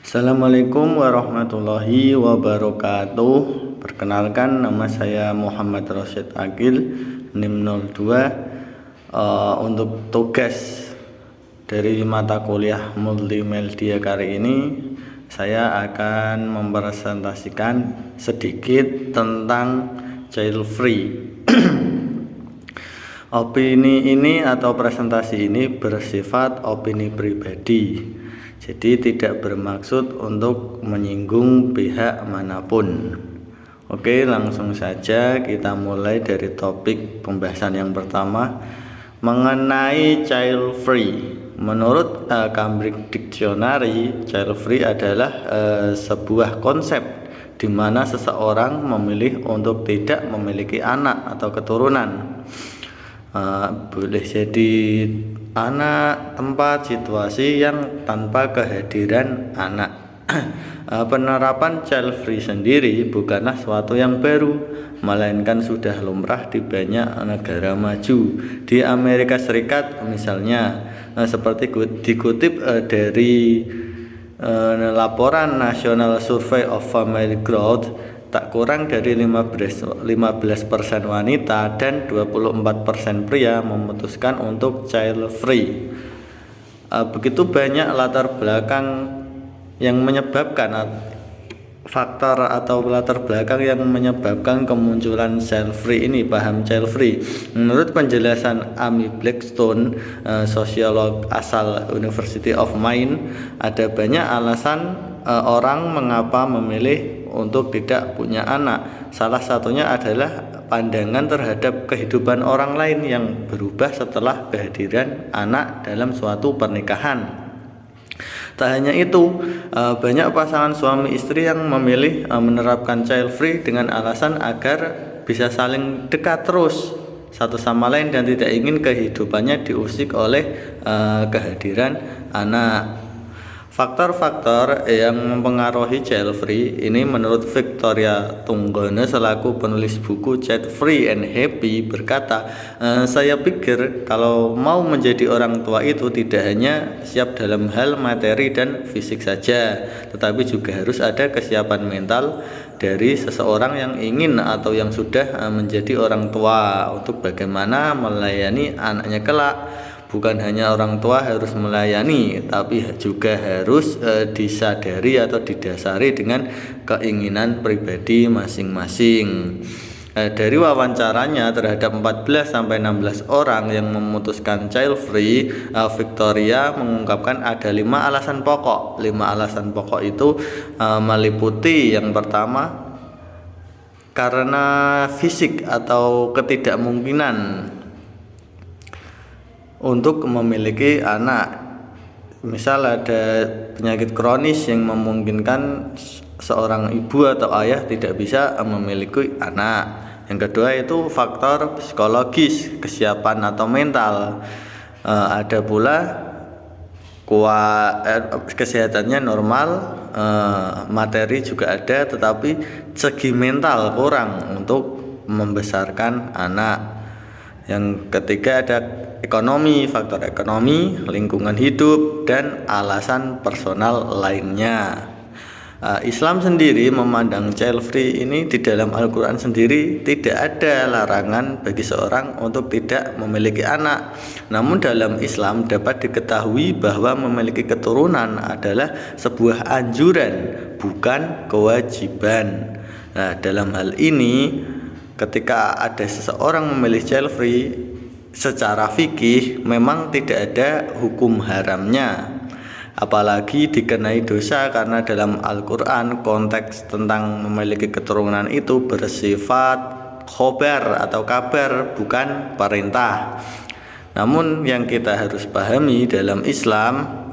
Assalamualaikum warahmatullahi wabarakatuh. Perkenalkan, nama saya Muhammad Rosyid Akil, NIM 02. Untuk tugas dari mata kuliah multimedia kali ini, saya akan mempresentasikan sedikit tentang child free. Opini ini atau presentasi ini bersifat opini pribadi, jadi tidak bermaksud untuk menyinggung pihak manapun. Oke, langsung saja kita mulai dari topik pembahasan yang pertama mengenai child free. Menurut Cambridge Dictionary, child free adalah sebuah konsep di mana seseorang memilih untuk tidak memiliki anak atau keturunan. Boleh jadi anak, tempat, situasi yang tanpa kehadiran anak. Penerapan child free sendiri bukanlah suatu yang baru, melainkan sudah lumrah di banyak negara maju. Di Amerika Serikat misalnya, seperti dikutip dari laporan National Survey of Family Growth, tak kurang dari 15% wanita dan 24% pria memutuskan untuk child free. Begitu banyak latar belakang yang menyebabkan faktor atau latar belakang yang menyebabkan kemunculan child free ini, paham child free. Menurut penjelasan Amy Blackstone, sosiolog asal University of Maine, ada banyak alasan orang mengapa memilih untuk tidak punya anak. Salah satunya adalah pandangan terhadap kehidupan orang lain yang berubah setelah kehadiran anak dalam suatu pernikahan. Tak hanya itu, banyak pasangan suami istri yang memilih menerapkan child free dengan alasan agar bisa saling dekat terus satu sama lain dan tidak ingin kehidupannya diusik oleh kehadiran anak. Faktor-faktor yang mempengaruhi child free ini menurut Victoria Tunggone selaku penulis buku Child Free and Happy berkata, saya pikir kalau mau menjadi orang tua itu tidak hanya siap dalam hal materi dan fisik saja, tetapi juga harus ada kesiapan mental dari seseorang yang ingin atau yang sudah menjadi orang tua untuk bagaimana melayani anaknya kelak. Bukan hanya orang tua harus melayani, tapi juga harus disadari atau didasari dengan keinginan pribadi masing-masing. Dari wawancaranya terhadap 14-16 orang yang memutuskan child free, Victoria mengungkapkan ada 5 alasan pokok. 5 alasan pokok itu meliputi yang pertama, karena fisik atau ketidakmungkinan untuk memiliki anak. Misal ada penyakit kronis yang memungkinkan seorang ibu atau ayah tidak bisa memiliki anak. Yang kedua itu faktor psikologis, kesiapan atau mental. Ada pula kesehatannya normal, materi juga ada, tetapi segi mental kurang untuk membesarkan anak. Yang ketiga ada ekonomi, faktor ekonomi, lingkungan hidup, dan alasan personal lainnya. Islam sendiri memandang child free ini di dalam Al-Quran sendiri tidak ada larangan bagi seorang untuk tidak memiliki anak. Namun dalam Islam dapat diketahui bahwa memiliki keturunan adalah sebuah anjuran, bukan kewajiban. Nah, dalam hal ini ketika ada seseorang memilih child free, secara fikih memang tidak ada hukum haramnya, apalagi dikenai dosa karena dalam Al-Quran konteks tentang memiliki keturunan itu bersifat khobar atau kabar, bukan perintah. Namun yang kita harus pahami dalam Islam,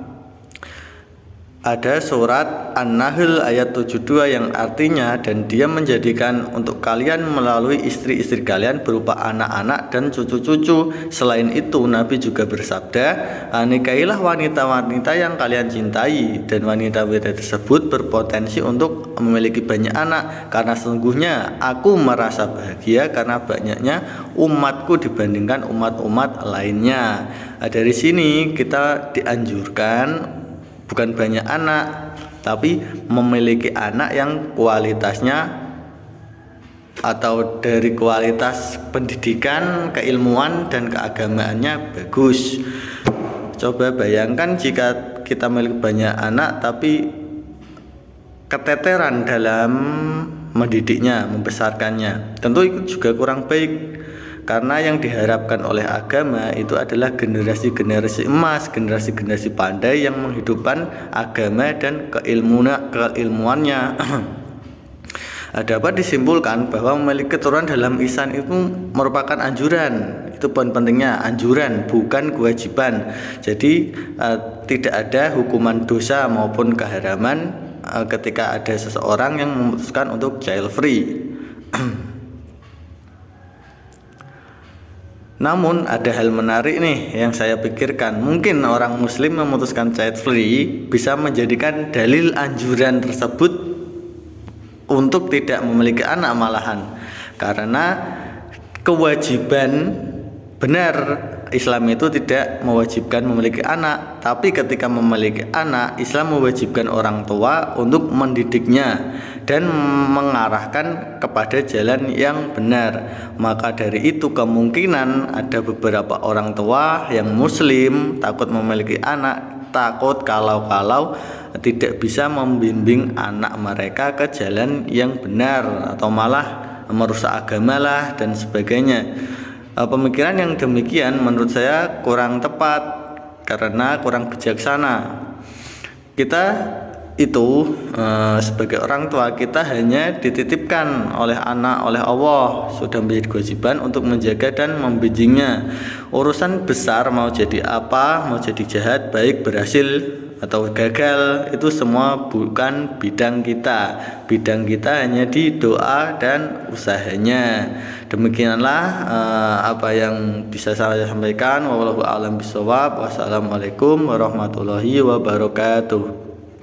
ada surat An-Nahl ayat 72 yang artinya, dan dia menjadikan untuk kalian melalui istri-istri kalian berupa anak-anak dan cucu-cucu. Selain itu Nabi juga bersabda, nikahilah wanita-wanita yang kalian cintai, dan wanita-wanita tersebut berpotensi untuk memiliki banyak anak, karena sesungguhnya aku merasa bahagia karena banyaknya umatku dibandingkan umat-umat lainnya. Dari sini kita dianjurkan bukan banyak anak, tapi memiliki anak yang kualitasnya atau dari kualitas pendidikan, keilmuan dan keagamaannya bagus. Coba bayangkan jika kita memiliki banyak anak tapi keteteran dalam mendidiknya, membesarkannya, tentu itu juga kurang baik. Karena yang diharapkan oleh agama itu adalah generasi-generasi emas, generasi-generasi pandai yang menghidupkan agama dan keilmuannya. Dapat disimpulkan bahwa memiliki keturunan dalam ihsan itu merupakan anjuran. Itu poin pentingnya, anjuran bukan kewajiban. Jadi tidak ada hukuman dosa maupun keharaman ketika ada seseorang yang memutuskan untuk child free. Namun ada hal menarik nih yang saya pikirkan. Mungkin orang muslim memutuskan child free bisa menjadikan dalil anjuran tersebut untuk tidak memiliki anak malahan, karena kewajiban benar Islam itu tidak mewajibkan memiliki anak, tapi ketika memiliki anak, Islam mewajibkan orang tua untuk mendidiknya dan mengarahkan kepada jalan yang benar. Maka dari itu kemungkinan ada beberapa orang tua yang muslim takut memiliki anak, takut kalau tidak bisa membimbing anak mereka ke jalan yang benar atau malah merusak agama lah dan sebagainya. Pemikiran yang demikian menurut saya kurang tepat karena kurang bijaksana. Kita itu sebagai orang tua, kita hanya dititipkan oleh anak oleh Allah, sudah menjadi kewajiban untuk menjaga dan membimbingnya. Urusan besar mau jadi apa, mau jadi jahat, baik, berhasil atau gagal, itu semua bukan bidang kita. Bidang kita hanya di doa dan usahanya. Demikianlah apa yang bisa saya sampaikan. Wallahu a'lam bishawab. Wassalamualaikum warahmatullahi wabarakatuh.